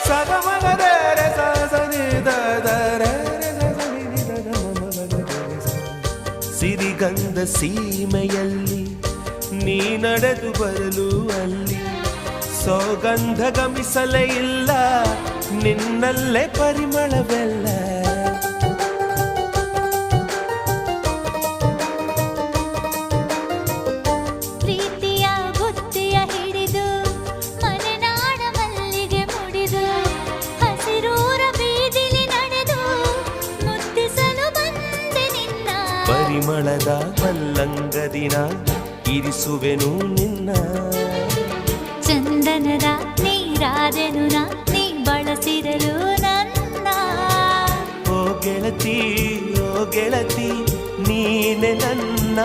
ಸಗಮಗದರೆ ಸಿರಿಗಂಧ ಸೀಮೆಯಲ್ಲಿ ನೀ ನಡೆದು ಬರಲು ಅಲ್ಲಿ ಸೌಗಂಧ ಗಮಿಸಲೇ ಇಲ್ಲ ನಿನ್ನಲ್ಲೇ ಪರಿಮಳವೆಲ್ಲ ಪ್ರೀತಿಯ ಬುತ್ತಿಯ ಹಿಡಿದು ಮಲೆನಾಡ ಮಲ್ಲಿಗೆ ಮುಡಿದು ಹಸಿರೂರ ಬೀದಿಲಿ ನಡೆದು ಮುತ್ತಿಸಲು ಬಂದೆ ನಿನ್ನ ಪರಿಮಳದ ಮಲ್ಲಂಗದಿನ ಇರಿಸುವೆನು ನಿನ್ನ ಚಂದನದ ನೀರಾದೆನು ನೀ ಬಳಸಿರಲು ನನ್ನ ಓ ಗೆಳತಿ ನೀನೆ ನನ್ನ